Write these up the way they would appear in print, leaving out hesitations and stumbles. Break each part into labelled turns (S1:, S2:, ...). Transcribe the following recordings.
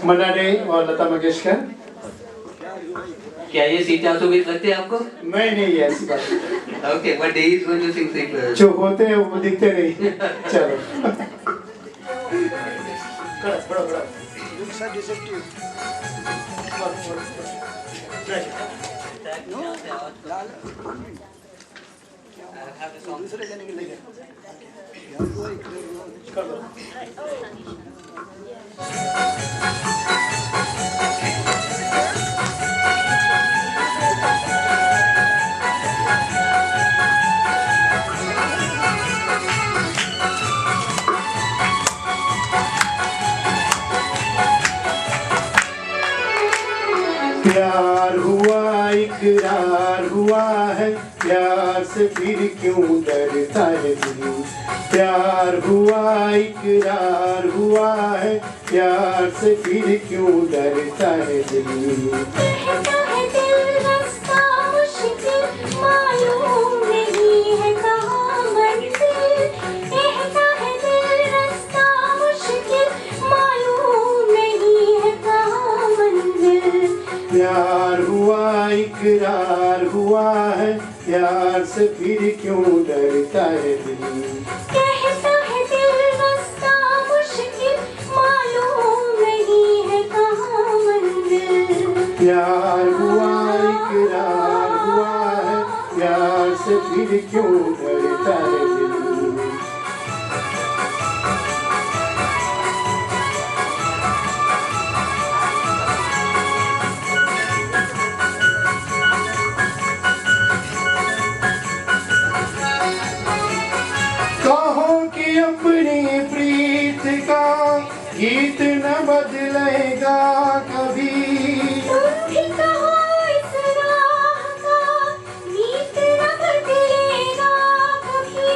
S1: मन्ना day और लता मंगेशकर।
S2: क्या ये सीट आल्सो भी लगते हैं आपको?
S1: नहीं ऐसी बात नहीं।
S2: Okay, but he is going to sing sing.
S1: जो होते हैं वो दिखते नहीं। चलो। बड़ा। Looks are deceptive. दूसरे जने के लिए प्यार हुआ इकरार हुआ है, प्यार से फिर क्यों डरता है दिल। प्यार हुआ इकरार हुआ है, प्यार से फिर क्यों डरता है दिल।
S3: कहता है दिल रास्ता मुश्किल मालूम नहीं है कहाँ मंजिल। कहता है दिल रास्ता मुश्किल मालूम नहीं है कहाँ मंजिल।
S1: प्यार हुआ इकरार हुआ है, प्यार से फिर क्यों डरता है दिल।
S3: कहता है दिल रास्ता मुश्किल मालूम नहीं है कहाँ मंजिल।
S1: प्यार हुआ इकरार हुआ है, प्यार से फिर क्यों डरता है दिल। कहो कि अपनी प्रीत का गीत न बदलेगा कभी।
S3: तुम भी कहो इस राह का गीत न बदलेगा कभी।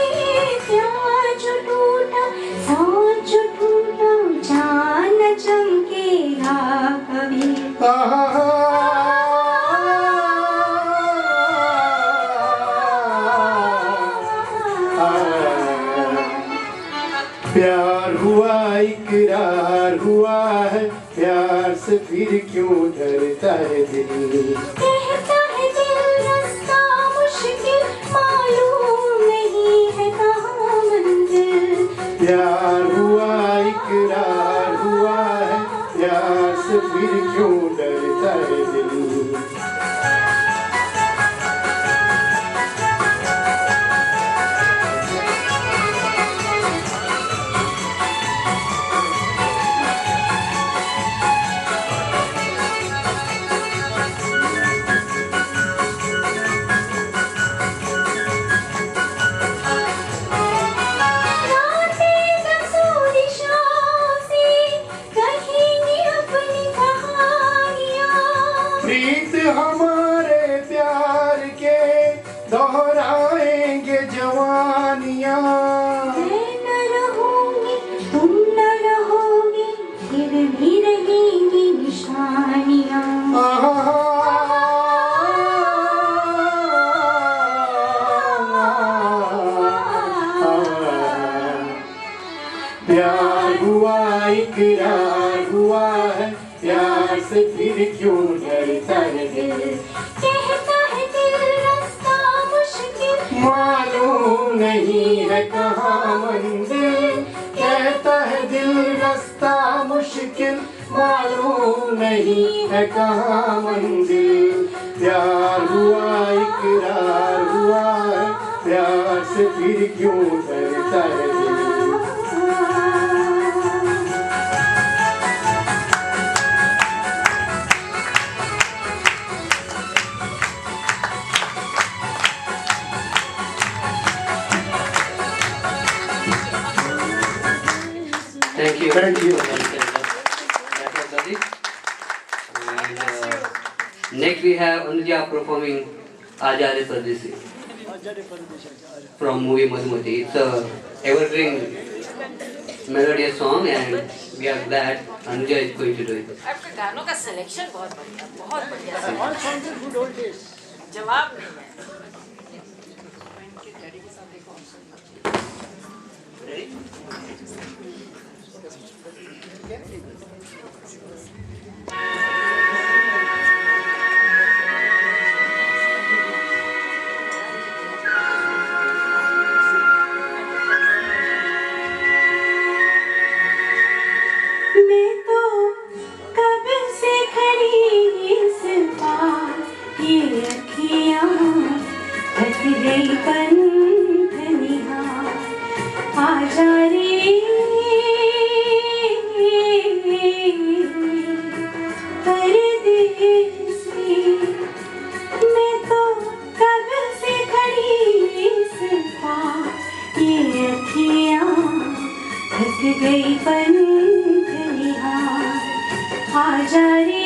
S3: प्यार जो टूटा सांच जो टूटा जान न चमकेगा कभी।
S1: प्यार हुआ इकरार हुआ है, प्यार से फिर क्यों डरता है दिल।
S3: कहता है दिल रास्ता मुश्किल मालूम नहीं है कहाँ मंजिल।
S1: प्यार हुआ इकरार हुआ है, प्यार से फिर क्यों डरता है दिल। प्रीत हमारे प्यार के दोहराएंगे जवानियाँ।
S3: मैं न रहूंगी तुम न रहोगे फिर भी रहेंगी निशानियाँ।
S1: प्यार हुआ इकरार हुआ है, प्यार से फिर क्यों डरता है दिल।
S3: कहता है दिल रास्ता मुश्किल
S1: मालूम नहीं है कहाँ मंजिल। कहता है दिल रास्ता मुश्किल मालूम नहीं है कहाँ मंजिल। प्यार हुआ इकरार हुआ है, प्यार से फिर क्यों डरता है दिल।
S2: Thank you.
S1: Thank you.
S2: That was Dalit. And next we have Anuja performing Ajare Pardesi from movie Madhumati. It's a evergreen melodious song and we are glad Anuja is going to do it.
S4: आपके गानों का selection बहुत बढ़िया जवाब नहीं है।
S3: ये अखियाँ थक गई पंख निहार आजा रे परदेसी मैं तो कब से खड़ी इस पार ये अखियाँ थक गई पंख निहार आजा रे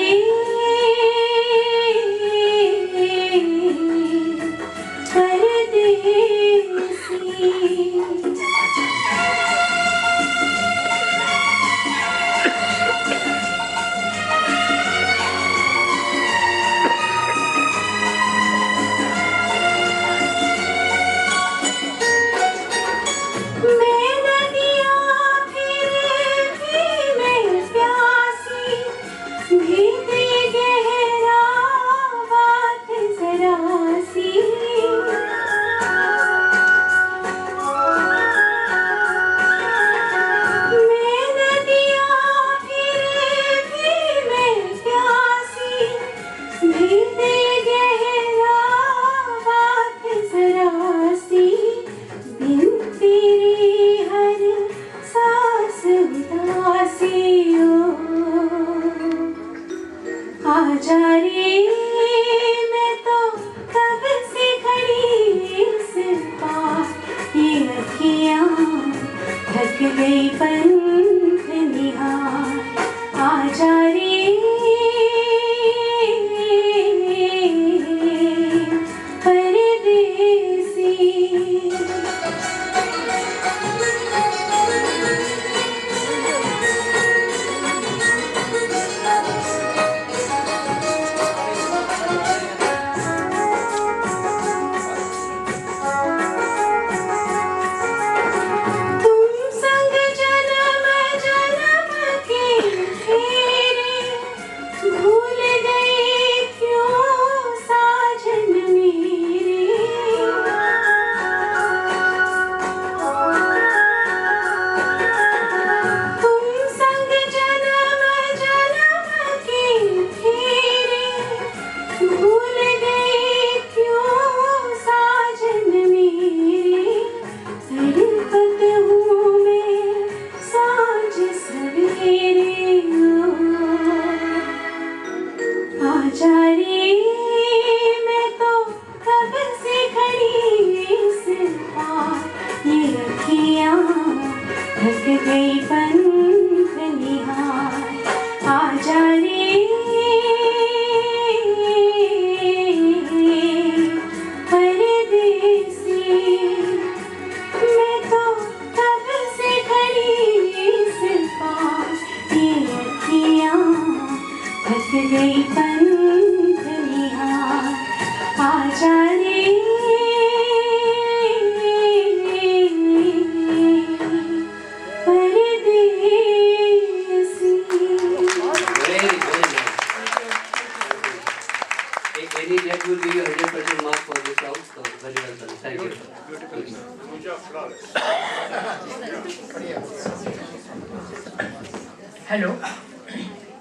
S5: हेलो,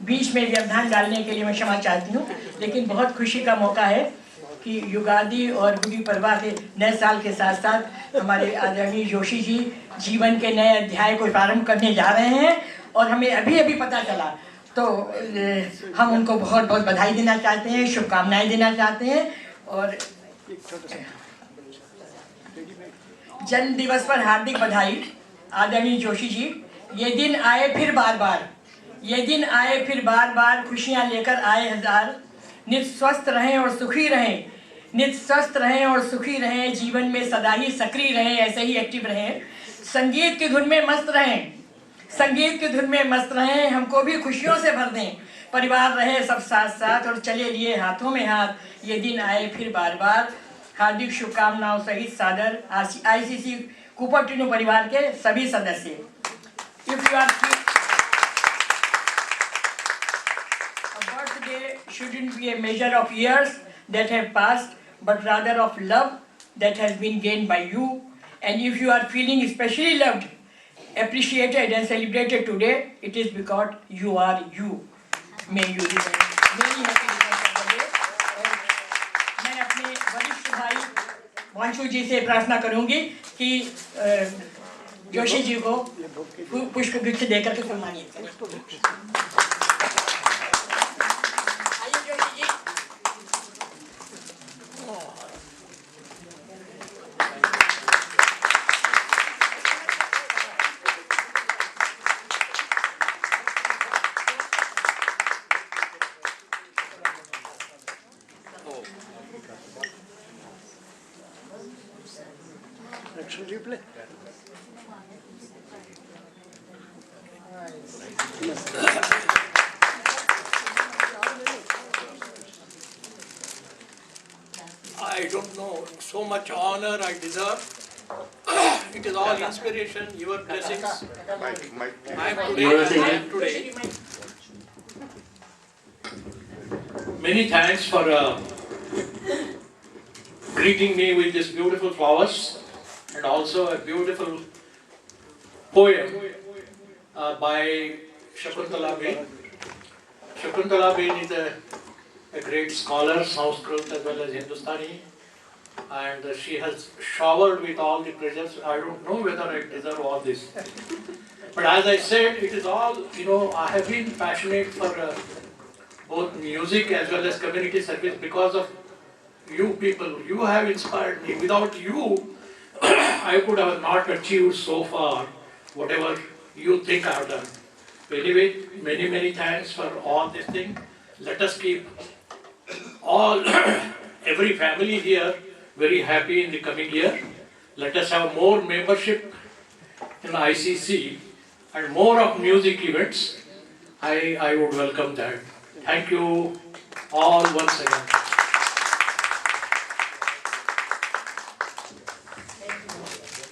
S5: बीच में व्यवधान डालने के लिए मैं क्षमा चाहती हूँ, लेकिन बहुत खुशी का मौका है कि युगादि और गुड़ी पड़वा के नए साल के साथ साथ हमारे आदरणीय जोशी जी जीवन के नए अध्याय को प्रारंभ करने जा रहे हैं और हमें अभी अभी पता चला, तो हम उनको बहुत बहुत बधाई देना चाहते हैं, शुभकामनाएं देना चाहते हैं। और जन्म दिवस पर हार्दिक बधाई आदरणीय जोशी जी। ये दिन आए फिर बार बार, ये दिन आए फिर बार बार, खुशियाँ लेकर आए हजार। नित स्वस्थ रहें और सुखी रहें, नित स्वस्थ रहें और सुखी रहें, जीवन में सदा ही सक्रिय रहें, ऐसे ही एक्टिव रहें, संगीत की धुन में मस्त रहें, संगीत की धुन में मस्त रहें, हमको भी खुशियों से भर दें, परिवार रहे सब साथ साथ और चले लिए हाथों में हाथ। ये दिन आए फिर बार बार। हार्दिक शुभकामनाओं सहित सादर ICC कुपर्टिनो परिवार के सभी सदस्य। If you are a birthday shouldn't be a measure of years that have passed, but rather of love that has been gained by you. And if you are feeling especially loved, appreciated and celebrated today, it is because you are you. May you be many happy returns of the day. वरिष्ठ भाई वांशु जी से प्रार्थना करूंगी कि जोशी जी को पुष्प गुच्छ देकर के सम्मानित करें। आइए Joshi ji.
S6: I don't know so much honor I deserve. It is all inspiration, your blessings. I am today. Many thanks for greeting me with these beautiful flowers and also a beautiful poem by Shakuntala Bain. Shakuntala Bain is a great scholar, Sanskrit as well as Hindustani, and she has showered with all the treasures. I don't know whether I deserve all this. But as I said, it is all, I have been passionate for both music as well as community service because of you people. You have inspired me. Without you, I could have not achieved so far whatever you think I have done. Anyway, many, many thanks for all this thing. Let us keep every family here very happy in the coming year. Let us have more membership in ICC and more of music events. I would welcome that. Thank you all once again.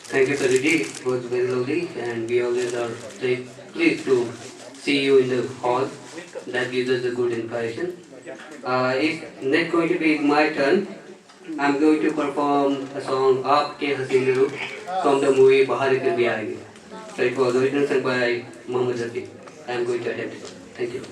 S2: Thank you, Sariji. It was very lovely, and we always are pleased to see you in the hall. That gives us a good impression. It's next going to be my turn. I'm going to perform a song Aapke Haseen Rukh from the movie Bahar Ke Bhi Aayenge. So it was originally sung by Muhammad Rafi. I'm going to attempt it. Thank you.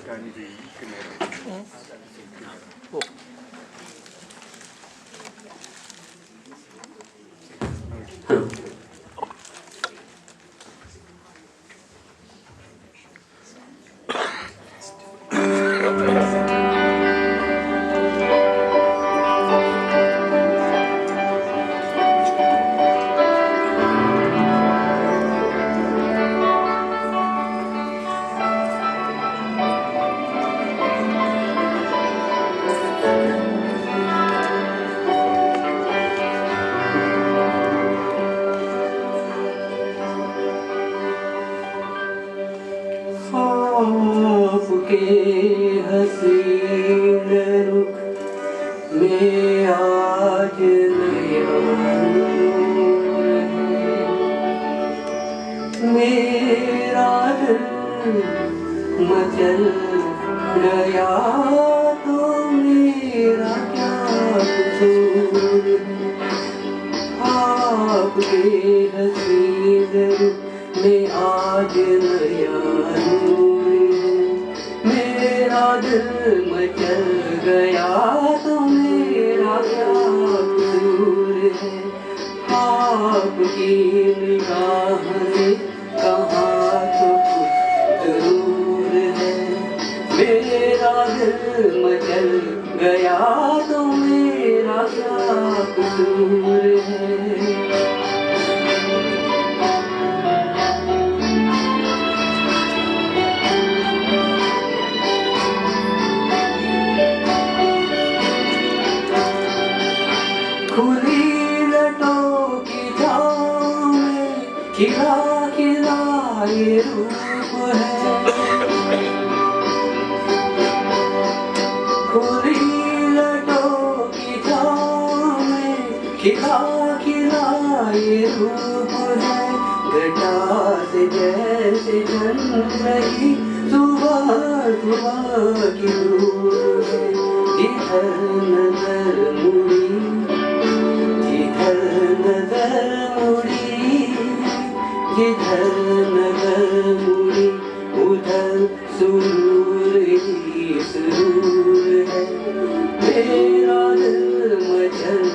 S7: मेरा दिल मचल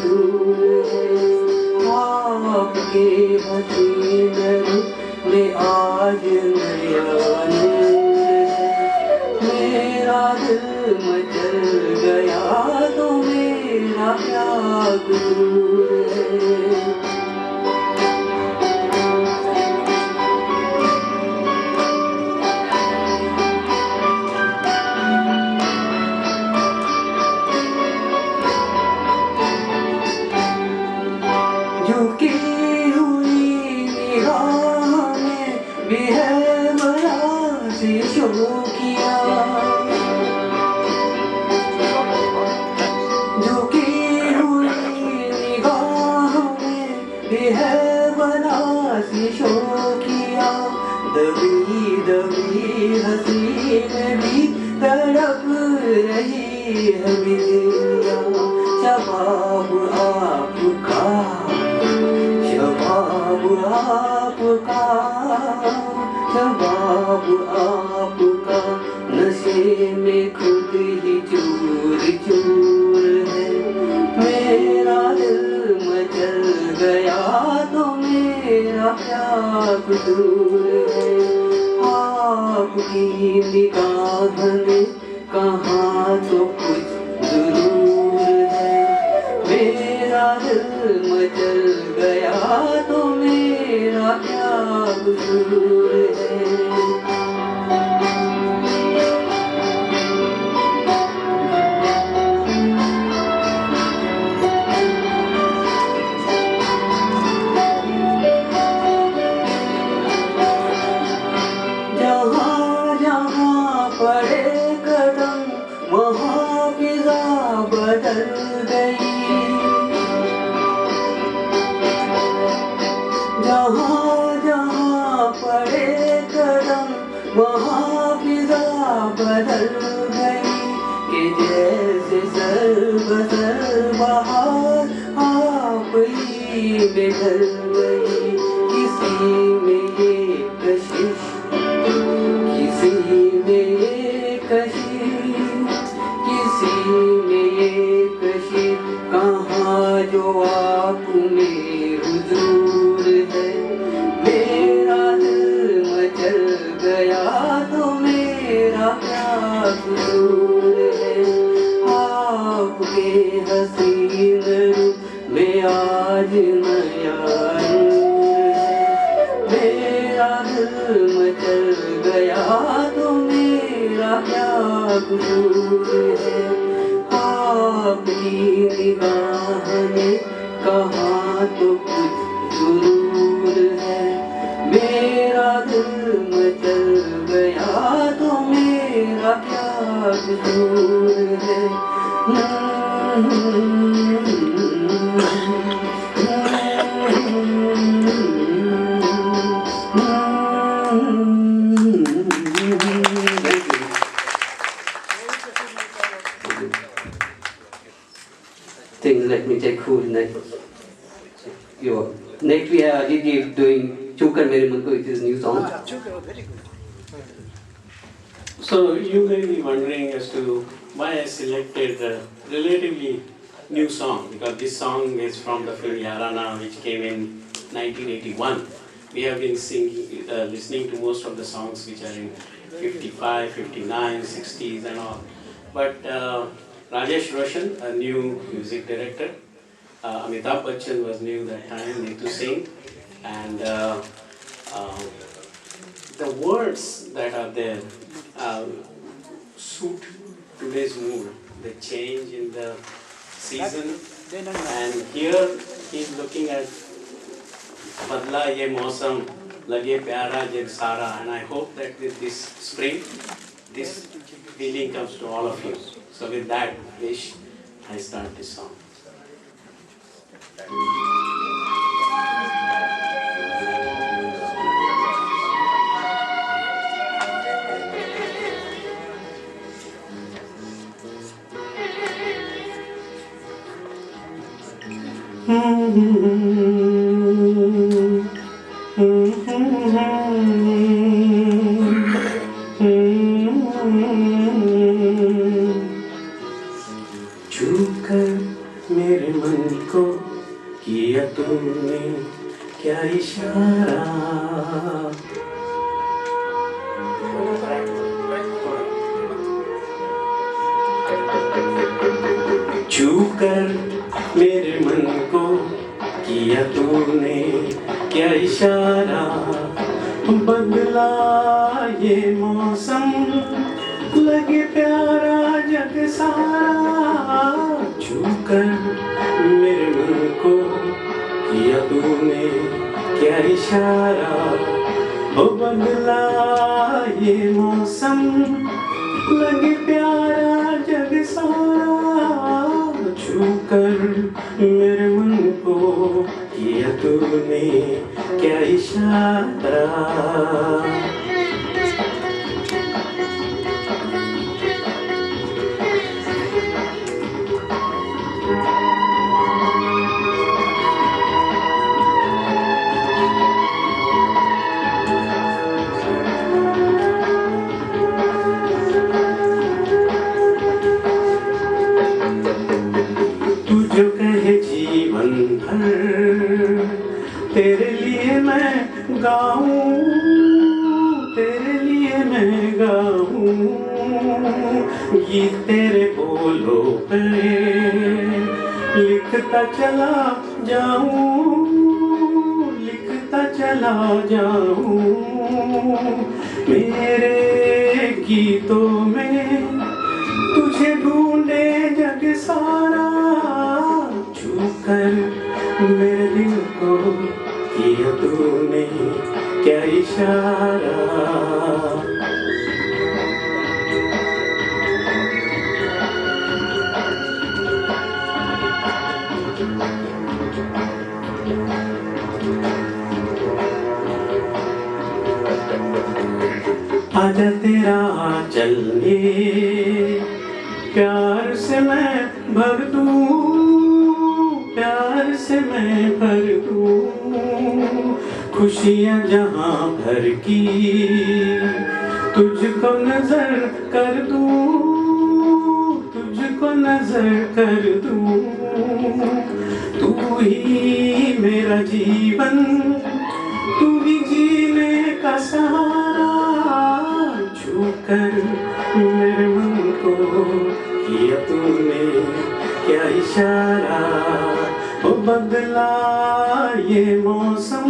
S2: दूर है। आपके हसीन रूप में आज नया नूर है। मेरा दिल मचल गया तो मेरा क्या कसूर है। झुकी हुई निगाह में भी है बड़ा सी शौकिया। झुकी हुई निगाह में भी है बड़ा सी शौकिया। दबी दबी हंसी में भी तड़प रही है बिजलियाँ। शबाब आपका, शबाब आपका, शबाब आपका नशे में खुद ही चूर चूर है। मेरा दिल मचल गया तो मेरा क्या कसूर है। आपकी निगाह में कहाँ तो कुछ जरूर है। मेरा दिल मचल गया तो मेरा क्या कसूर है। जहाँ जहाँ पड़े कदम वहाँ फिजा बदल गई। जहाँ जहाँ पड़े कदम वहाँ फिजा बदल गई। कि जैसे सर बहार आप ही में ढल गई। किसी में ये कशिश, किसी में ये कशिश, किसी में ये कशिश, कहाँ जो आप में हुजूर है। मेरा दिल मचल गया तो मेरा क्या कसूर है। आपके हसीन रूप में आज नया नूर है। मेरा दिल मचल गया तो मेरा क्या कसूर है। आपकी निगाह में कहाँ तो कुछ जरूर है। मेरा दिल मचल गया तो मेरा क्या कसूर है। Let me check who is next. Next we have Ajit doing Chukar Mere Mun Ko, which is new song.
S1: So you may be wondering as to why I selected a relatively new song, because this song is from the film Yarana, which came in 1981. We have been singing, listening to most of the songs which are in 55, 59, 60s and all. But Rajesh Roshan, a new music director, Amitabh Bachchan was new that time, Neetu Singh, and the words that are there suit today's mood, the change in the season, and here he's looking at Badla ye mausam, lage pyara jab sara, and I hope that with this spring, this feeling comes to all of you. So with that wish, I start this song. छूकर मेरे मन कर मेरे मन को किया तूने क्या इशारा, बदला ये मौसम लगे प्यारा जग सारा, छू कर मेरे मन को किया तूने क्या इशारा, ओ बदला ये मौसम लगे प्यारा जग सारा, छू कर मेरे मन को किया तूने क्या इशारा। जो कहे जीवन भर तेरे लिए मैं गाऊं, तेरे लिए मैं गाऊं, गीत तेरे बोलों पे लिखता चला जाऊं, लिखता चला जाऊं, मेरे गीतों में तुझे ढूंढे जग सारा, छू कर मेरे दिल को किया तूने क्या इशारा। आजा तेरा चलने प्यार से मैं भर दूं, प्यार से मैं भर दूं, खुशियाँ जहाँ भर की तुझको नजर कर दूं, तुझको नजर कर दूं, तू ही मेरा जीवन, तू ही जीने का सहारा, छू कर मेरे मन को किया तूने क्या इशारा, ओ बदला ये मौसम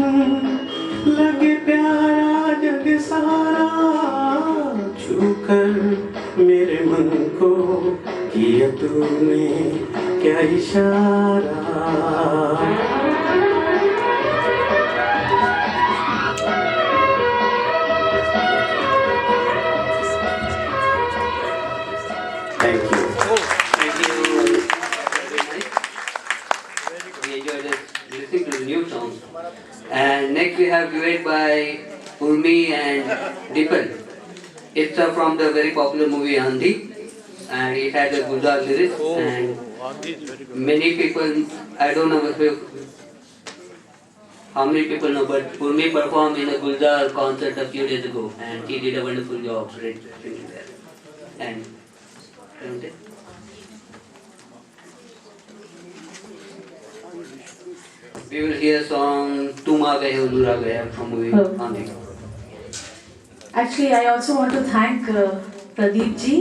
S1: लगे प्यारा जग सारा, छू कर मेरे मन को किया तूने क्या इशारा। Thank you.
S2: Thank you. We enjoyed listening to the new song. And next we have duet by Urmi and Deepan. It's from the very popular movie Andhi, and it had a Gulzar lyrics. And many people, I don't know how many people know, but Urmi performed in a Gulzar concert a few days ago, and he did a wonderful job singing there. And we will hear song Tum Aa Gaye Udura Gaya from movie Andhi.
S7: Actually, I also want to thank Pradeep ji.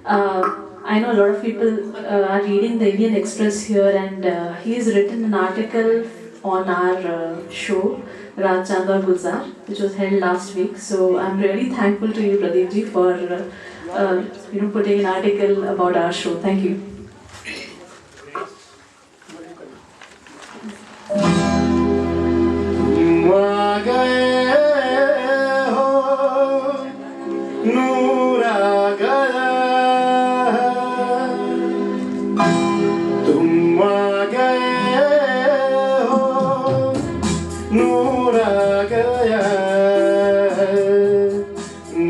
S7: I know a lot of people are reading the Indian Express here, and he has written an article on our show Raat Chand Aur Gulzar, which was held last week. So I'm really thankful to you, Pradeep ji, for putting an article about our show. Thank you.
S1: तुम आ गए हो, नूर आ गया, तुम आ गए हो, नूर आ गया,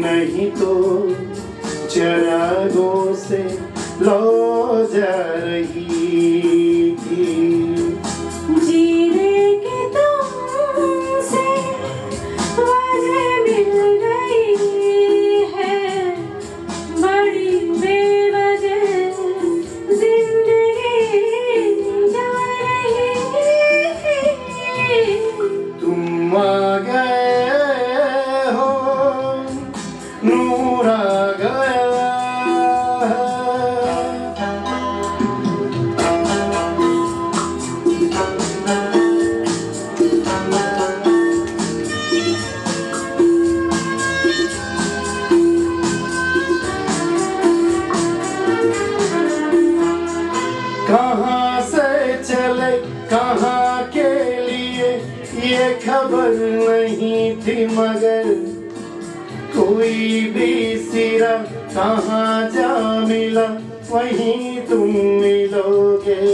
S1: नहीं तो चिरागों से लो जा रही थी,
S3: जीने की तुमसे वजह मिल गई है, बड़ी बेवजह जिंदगी जा रही थी।
S1: तुम आ गए हो, नूर आ गया, खबर नहीं थी मगर कोई भी सिरा कहाँ जा मिला वहीं तुम मिलोगे।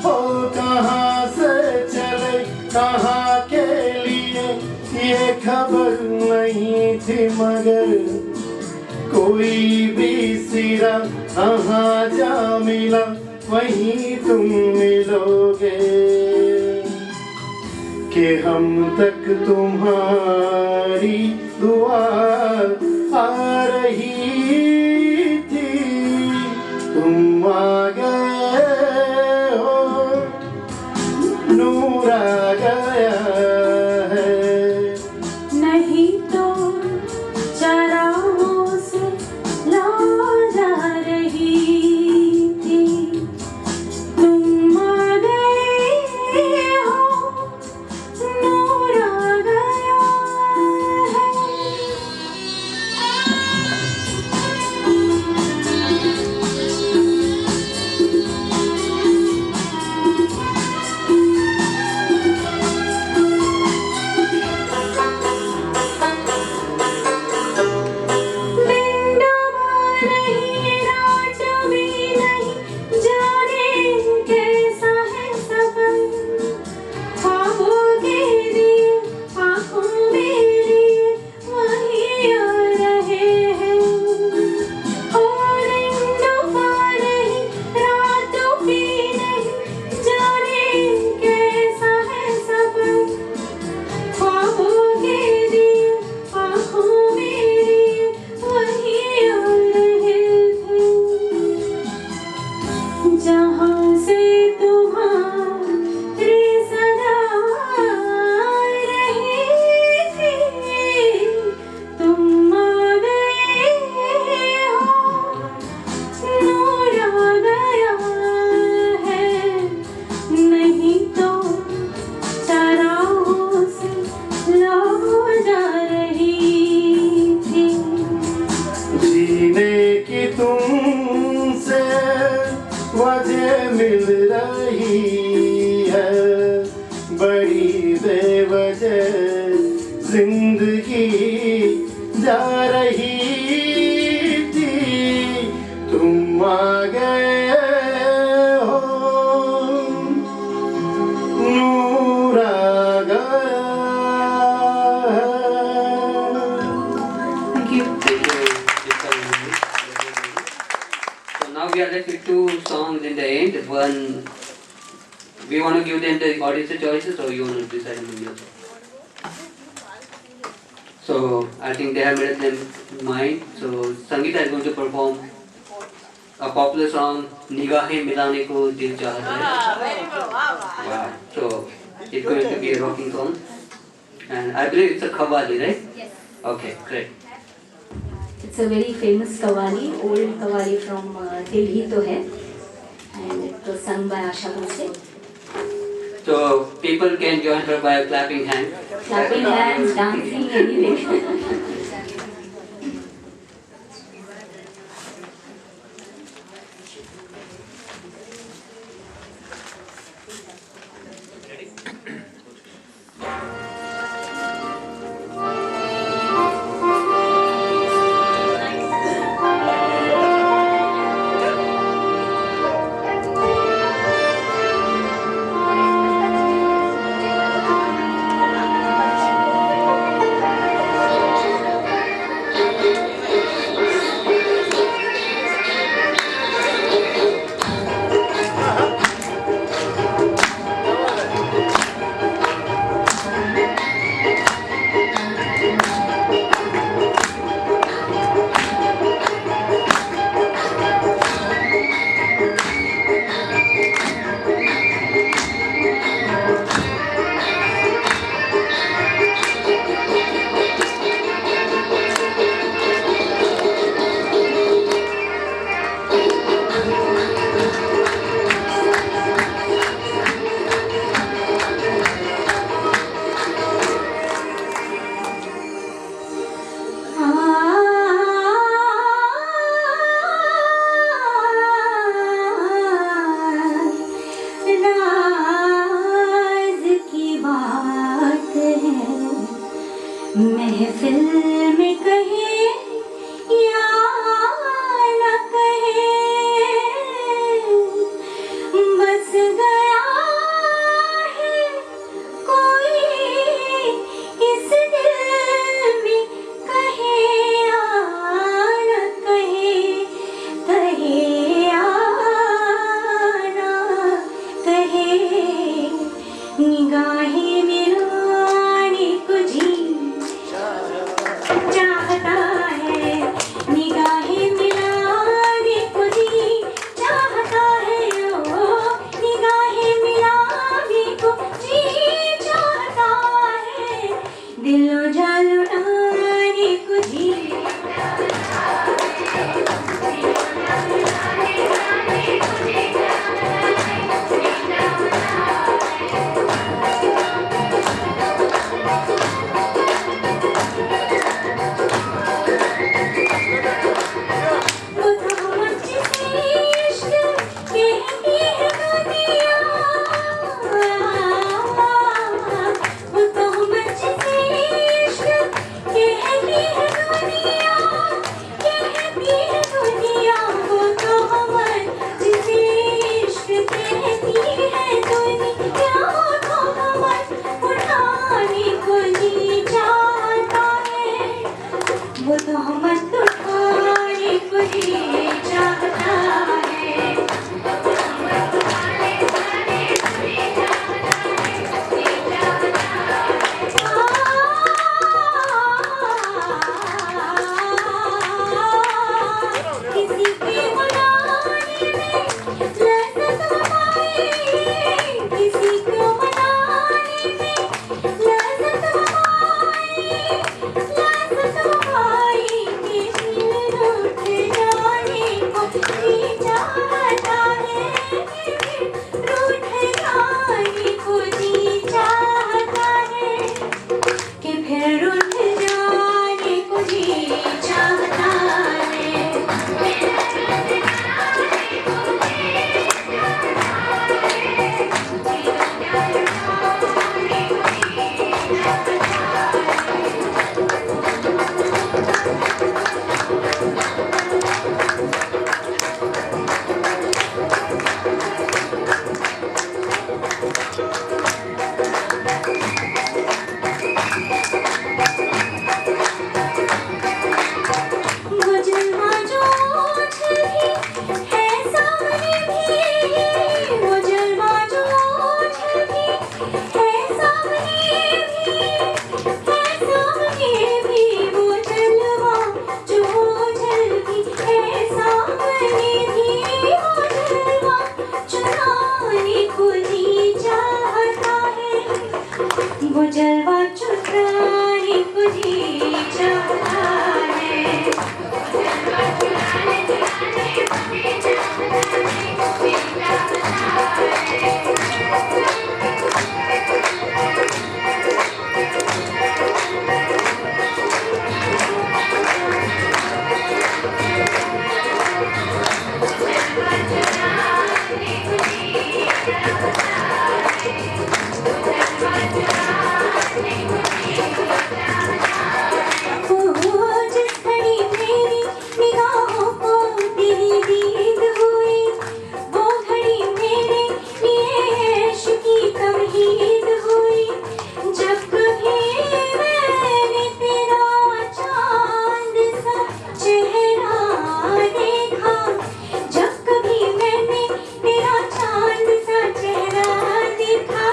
S1: ओ कहाँ से चले कहाँ के लिए ये खबर नहीं थी मगर कोई भी सिरा कहाँ जा मिला वहीं तुम मिलोगे। कि हम तक तुम्हारी दुआ आ रही थी, तुम आ गए हो, नूर आ गया है।
S3: नहीं तो चरागों से लौ जा रही थी, तुम आ गए हो, नूर आ गया है। जहाँ से तुम्हारी सदा रही थी, तुम आ गए हो, नूर आ गया है। नहीं तो चरागों से लौ जा रही थी।
S1: जीने की तुमसे वजह मिल रही है, बड़ी बेवजह जिंदगी जा रही थी, तुम आ गए हो, नूर आ गया है।
S7: Thank you.
S2: So now we are left with two songs in the end. One, we want to give them the audience choices, or you want to decide among yourself. So I think they have made up their mind. So Sangeeta is going to perform a popular song, "Nigahe Milane Ko Dil Chahta Hai."
S4: Ah, very good. Wow, wow.
S2: Wow. So it's going to be a rocking song, and I believe it's a Qawwali, right?
S3: Yes.
S2: Okay, great.
S8: It's a very famous qawwali, old qawwali from Dil Hi To Hai, and it was sung by Asha Bhosle.
S2: So people can join her by clapping hands.
S8: Clapping hands, dancing, anything.
S3: वो तोहमत उठाने को जी चाहता है। किसी के मनाने में लज्जत हमारी, किसी को मनाने में लज्जत हमारी, लज्जत हमारी के दिल रूठ जाने को जी चाहता है, रूठ जाने को जी चाहता है, कि फिर रूठ जाने को जी चाहता है। वो जलवा जो छलकी है सामने भी, वो जलवा जो छलकी है सामने भी, है सामने भी, वो जलवा जो छलकी है सामने भी, वो जलवा चुराने को जी चाहता है, वो जलवा चुराने को जी चाहता है। जिस घड़ी मेरी निगाहों को तेरी दीद हुई, वो घड़ी मेरे लिए इश्क की तमहीद हुई। जब कभी मैंने तेरा चांद सा चेहरा देखा, जब कभी मैंने तेरा चांद सा चेहरा देखा,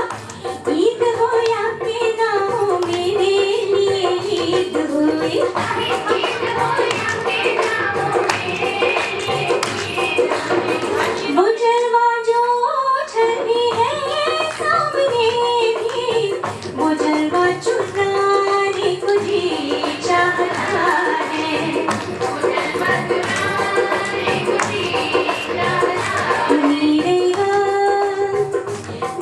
S3: ईद हो या के ना हो मेरे लिए ईद हुई। वो जलवा जो छलकी है सामने भी, वो जलवा चुराने को जी चाहता है। नीरेगा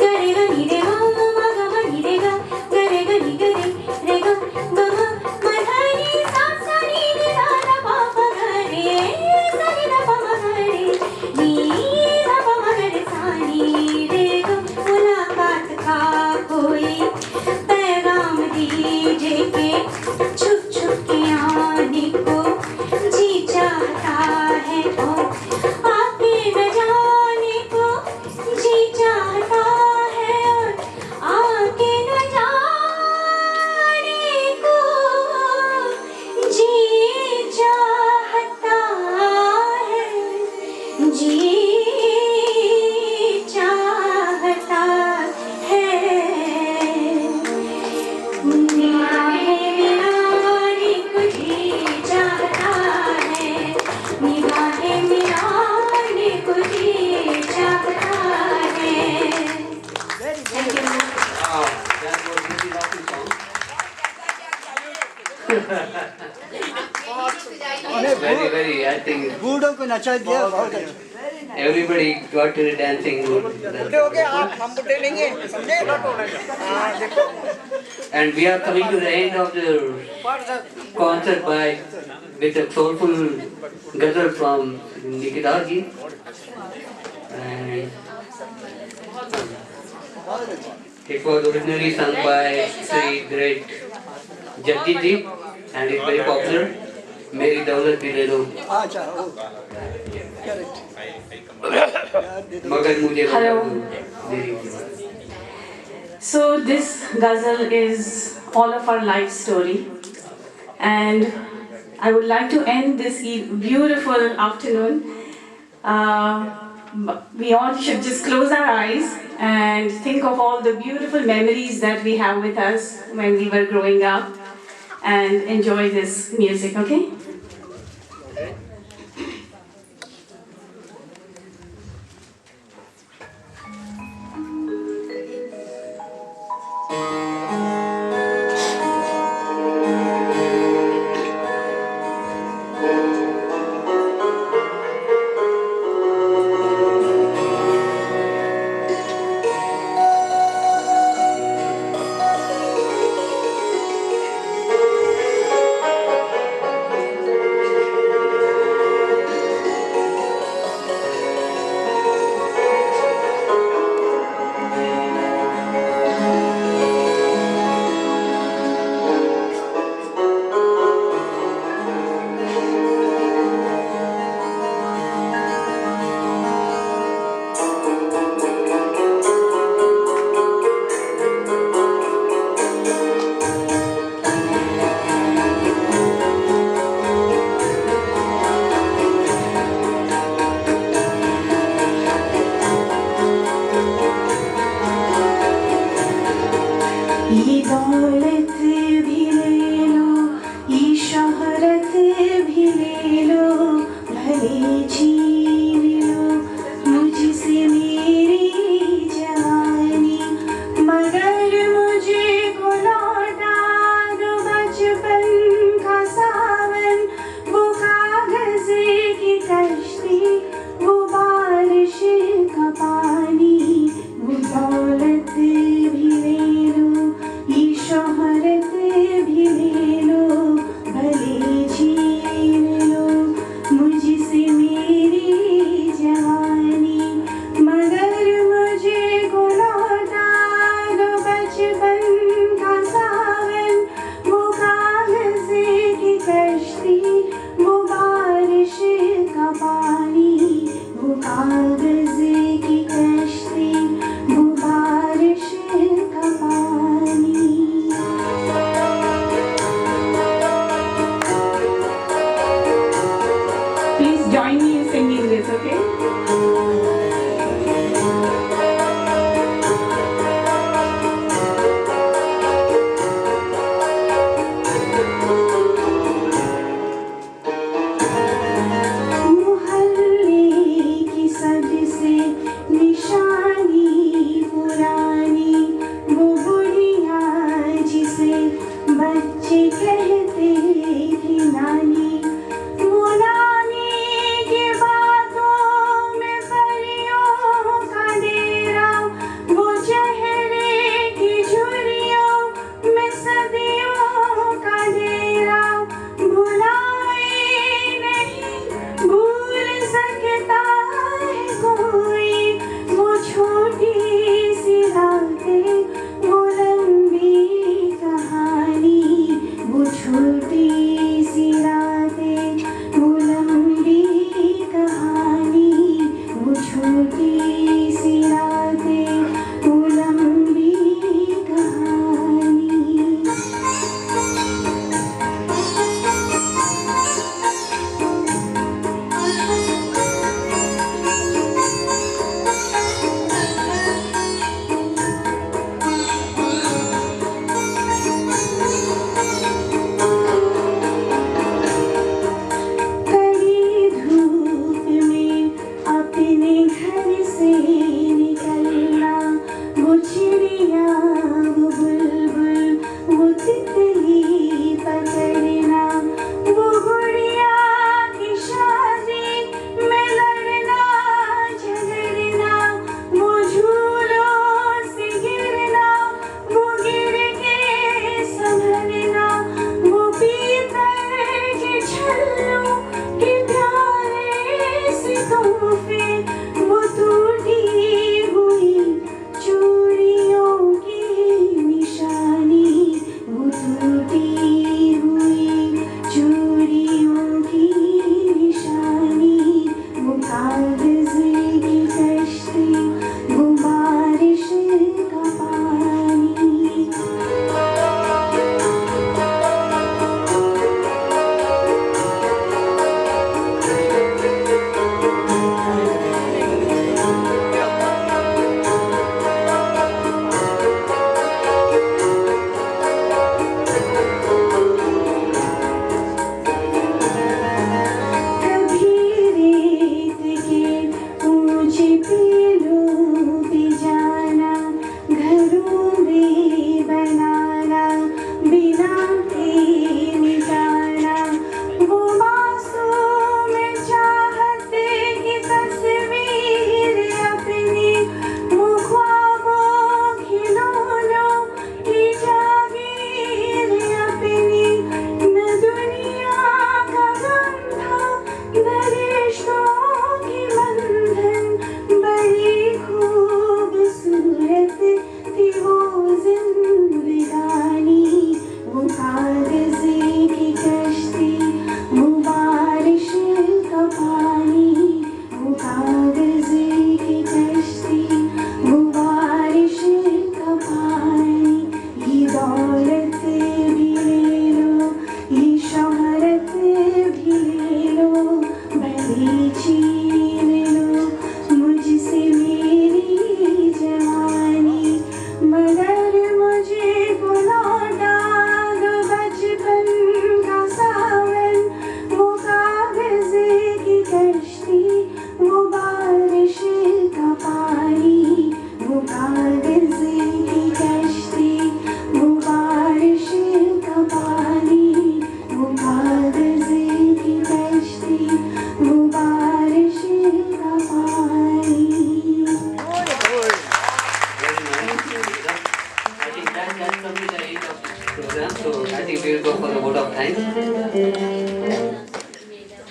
S3: गरेगा नीरेगा मगा नीरेगा गरेगा नी गरे रेगा गमा मधानी सा सा नी नी दा दा पा पा गरे सा नी दा पा मा गरे नी दा पा मा गरे सा नी रेगा। मुलाकात का कोई पैगाम दीजिए के छुप छुप के आने को जी चाहता है, और आके न जाने को जी चाहता है, और आके न जाने को जी चाहता है, जी चाहता है। निगाहें मिलाने को जी चाहता है, निगाहें मिलाने को जी चाहता है।
S2: Wow, that was really lovely song. Very, I think
S9: बूढ़ों को नचा दिया बहुत अच्छा।
S2: everybody got to the dancing mood.
S5: Okay आप हम बुटे लेंगे समझे। हाँ देखो
S2: And we are coming to the end of the concert with a soulful ghazal from Nikita ji. And it was originally sung by Sri Great Jagdi ji and it's very popular. मेरी दौलत भी ले लो
S9: अच्छा ओ correct
S2: मगर मुझे
S7: Hello.
S2: मेरी
S7: So this ghazal is all of our life story, and I would like to end this beautiful afternoon. We all should just close our eyes and think of all the beautiful memories that we have with us when we were growing up and enjoy this music, okay?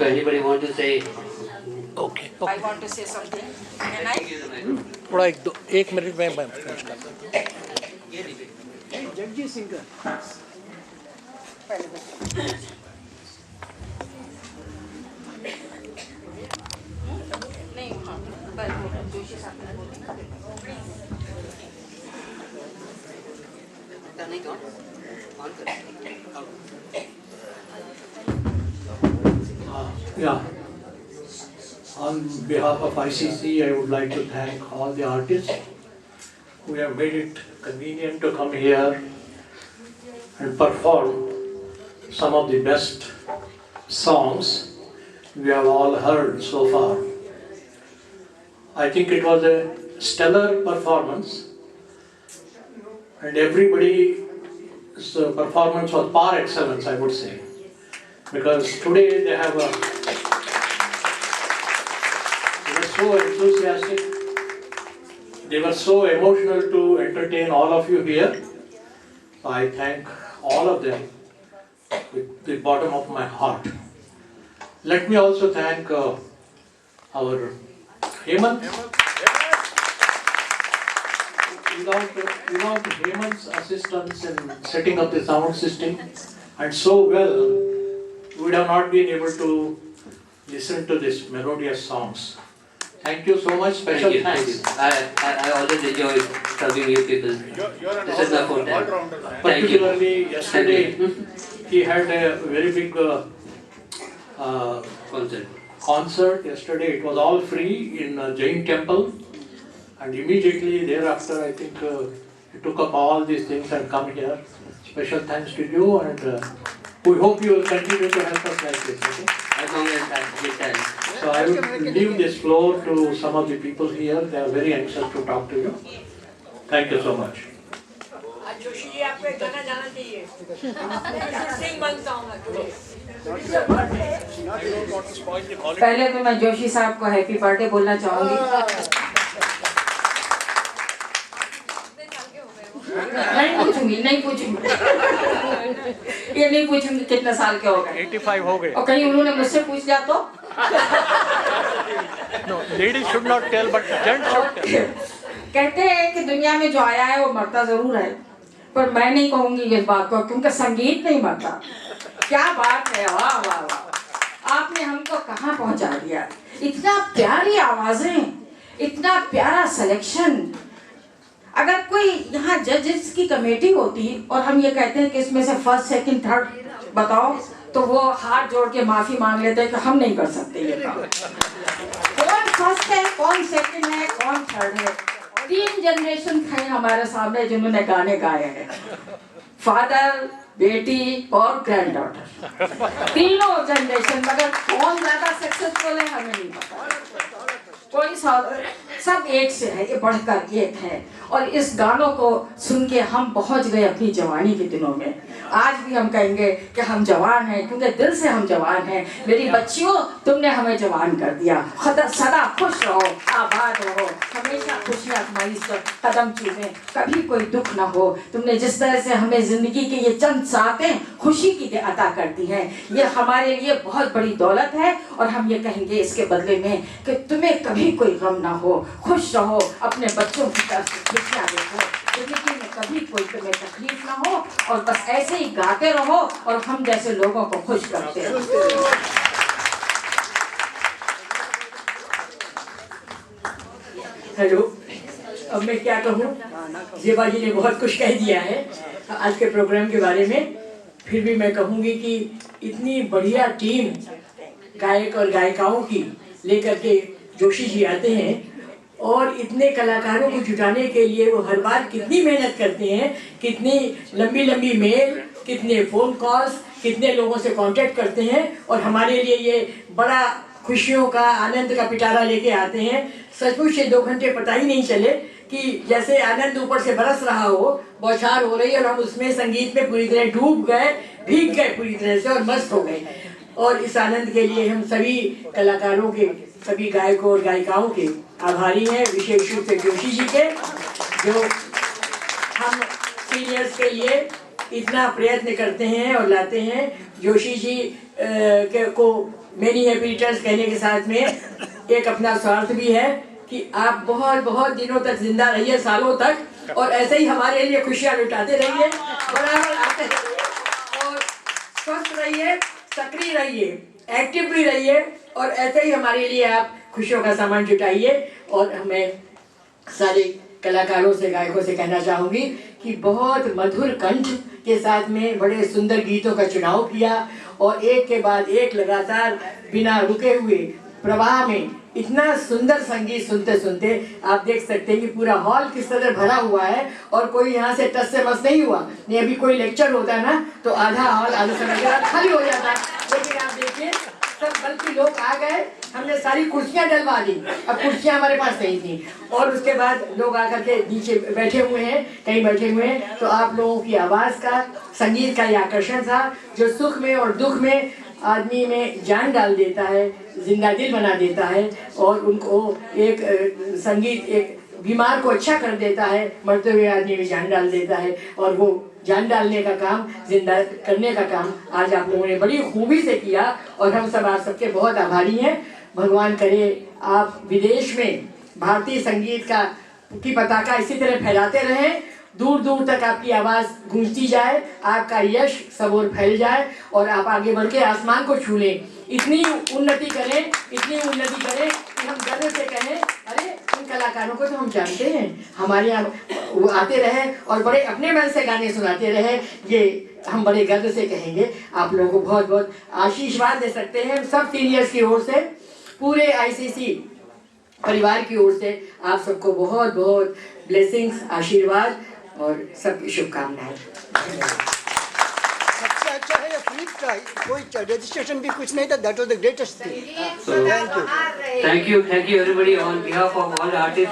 S2: So anybody want to say?
S6: Okay.
S4: I want to say something. Can I?
S6: थोड़ा एक minute में मैं finish कर देता हूँ.
S9: जगजीत सिंह का
S4: नहीं, बस जोशी साहब ने बोला.
S2: नहीं कौन? ऑन कर.
S6: Yeah. On behalf of ICC, I would like to thank all the artists who have made it convenient to come here and perform some of the best songs we have all heard so far. I think it was a stellar performance, and everybody's performance was par excellence, I would say, because today they were so enthusiastic, they were so emotional to entertain all of you here. I thank all of them with the bottom of my heart. Let me also thank our Hemant. Without Hemant's assistance in setting up the sound system and so well, we would have not been able to listen to these melodious songs. Thank you so much. Special thanks.
S2: I always enjoyed serving you people. This is my phone time. Thank you.
S6: Particularly yesterday, he had a very big concert yesterday. It was all free in Jain temple, and immediately thereafter, I think he took up all these things and come here. Special thanks to you, and we hope you will continue to help us like this. Okay?
S2: As long as I get time.
S6: So I will leave this floor to some of the people here. They are very anxious to talk to you. Thank you so much.
S5: आज जोशी जी आपको एक गाना जाना चाहिए. सिंग मांगता हूँ मैं.
S4: पहले तो मैं जोशी साहब को हैप्पी बर्थडे बोलना चाहूंगी. नहीं पूछूंगी. ये नहीं पूछूंगी कितने साल के हो गए.
S6: 85 हो गए.
S4: और कहीं उन्होंने मुझसे पूछ लिया तो?
S6: No, ladies should not tell, but gents should tell.
S4: कहते हैं कि दुनिया में जो आया है वो मरता जरूर है, पर मैं नहीं कहूंगी इस बात को, क्योंकि संगीत नहीं मरता. क्या बात है, वाह वाह वाह. आपने हमको कहाँ पहुँचा दिया. इतना प्यारी आवाजें, इतना प्यारा सिलेक्शन. अगर कोई यहाँ जजेस की कमेटी होती और हम ये कहते हैं कि इसमें से फर्स्ट सेकंड थर्ड बताओ, तो वो हाथ जोड़ के माफी मांग लेते हैं कि हम नहीं कर सकते ये काम. कौन फर्स्ट है, कौन सेकंड है, कौन थर्ड है. 3 जनरेशन थे हमारे सामने जिन्होंने गाने गाए हैं. फादर, बेटी और ग्रैंड डॉटर, तीनों जनरेशन. मगर कौन ज्यादा सक्सेसफुल है हमें नहीं पता. कोई सब एक से है, ये बढ़कर एक है. और इस गानों को सुन के हम पहुंच गए अपनी जवानी के दिनों में. आज भी हम कहेंगे कि हम जवान हैं, क्योंकि दिल से हम जवान हैं. मेरी बच्चियों, तुमने हमें जवान कर दिया. सदा खुश रहो, आबाद रहो, हमेशा खुशियाँ तुम्हारी कदम चूमे, कभी कोई दुख ना हो. तुमने जिस तरह से हमें जिंदगी के ये चंद सातें खुशी की अता कर दी हैं, ये हमारे लिए बहुत बड़ी दौलत है. और हम ये कहेंगे इसके बदले में कि तुम्हें कभी कोई गम ना हो, खुश रहो, अपने बच्चों की तरफ खुशियाँ देखो, जिंदगी में कभी कोई तुम्हें तकलीफ ना हो, और बस ऐसे ही गाते रहो और हम जैसे लोगों को खुश करते रहो.
S5: हेलो, अब मैं क्या कहूँ. जेबा जी ने बहुत कुछ कह दिया है आज के प्रोग्राम के बारे में. फिर भी मैं कहूँगी कि इतनी बढ़िया टीम गायक और गायिकाओं की लेकर के जोशी जी आते हैं, और इतने कलाकारों को जुटाने के लिए वो हर बार कितनी मेहनत करते हैं. कितनी लंबी लंबी मेल, कितने फ़ोन कॉल्स, कितने लोगों से कांटेक्ट करते हैं, और हमारे लिए ये बड़ा खुशियों का, आनंद का पिटारा लेके आते हैं. सचमुच से 2 घंटे पता ही नहीं चले कि जैसे आनंद ऊपर से बरस रहा हो, बौछार हो रही है, और हम उसमें संगीत में पूरी तरह डूब गए, भीग गए पूरी तरह से और मस्त हो गए. और इस आनंद के लिए हम सभी कलाकारों के, सभी गायकों और गायिकाओं के आभारी हैं. विशेष रूप से जोशी जी के, जो हम सीनियर्स के लिए इतना प्रयत्न करते हैं और लाते हैं. जोशी जी को मेनी हैप्पी रिटर्न्स कहने के साथ में एक अपना स्वार्थ भी है कि आप बहुत बहुत दिनों तक जिंदा रहिए, सालों तक, और ऐसे ही हमारे लिए खुशियाँ लुटाते रहिए, बराबर आते रहिए और स्वस्थ रहिए, सक्रिय रहिए, एक्टिव भी रहिए, और ऐसे ही हमारे लिए आप खुशियों का सामान जुटाइए। और हमें सारे कलाकारों से, गायकों से कहना चाहूँगी कि बहुत मधुर कंठ के साथ में बड़े सुंदर गीतों का चुनाव किया, और एक के बाद एक लगातार बिना रुके हुए प्रवाह में इतना सुंदर संगीत सुनते सुनते आप देख सकते हैं कि पूरा हॉल किस तरह भरा हुआ है, और कोई यहाँ से टस से मस नहीं हुआ। नहीं, अभी कोई लेक्चर होता है ना तो आधा हॉल आधे समय के बाद खाली हो जाता, लेकिन आप देखिए सब बल्कि लोग आ गए, हमने सारी कुर्सियां डलवा दी, अब कुर्सियां हमारे पास नहीं थी, और उसके बाद लोग आकर के नीचे बैठे हुए हैं, कहीं बैठे हुए हैं। तो आप लोगों की आवाज़ का, संगीत का ये आकर्षण था जो सुख में और दुख में आदमी में जान डाल देता है, जिंदा दिल बना देता है, और उनको एक संगीत एक बीमार को अच्छा कर देता है, मरते हुए आदमी में जान डाल देता है, और वो जान डालने का काम, जिंदा करने का काम आज आप लोगों ने बड़ी खूबी से किया, और हम सब आप सबके बहुत आभारी हैं। भगवान करे आप विदेश में भारतीय संगीत की पताका इसी तरह फैलाते रहें, दूर दूर तक आपकी आवाज़ गूंजती जाए, आपका यश सब ओर फैल जाए, और आप आगे बढ़ के आसमान को छू लें। इतनी उन्नति करें कि हम गर्व से कहें, अरे इन कलाकारों को तो हम जानते हैं, हमारे यहाँ वो आते रहे और बड़े अपने मन से गाने सुनाते रहे, ये हम बड़े गर्व से कहेंगे। आप लोगों को बहुत बहुत आशीर्वाद दे सकते हैं सब सीनियर्स की ओर से, पूरे ICC परिवार की ओर से आप सबको बहुत बहुत ब्लेसिंग्स, आशीर्वाद और सबकी शुभकामनाएं।
S10: सबसे अच्छा है ये फ्री का, कोई रजिस्ट्रेशन भी कुछ नहीं था, that was the greatest thing.
S2: So, thank you everybody on behalf of all artists.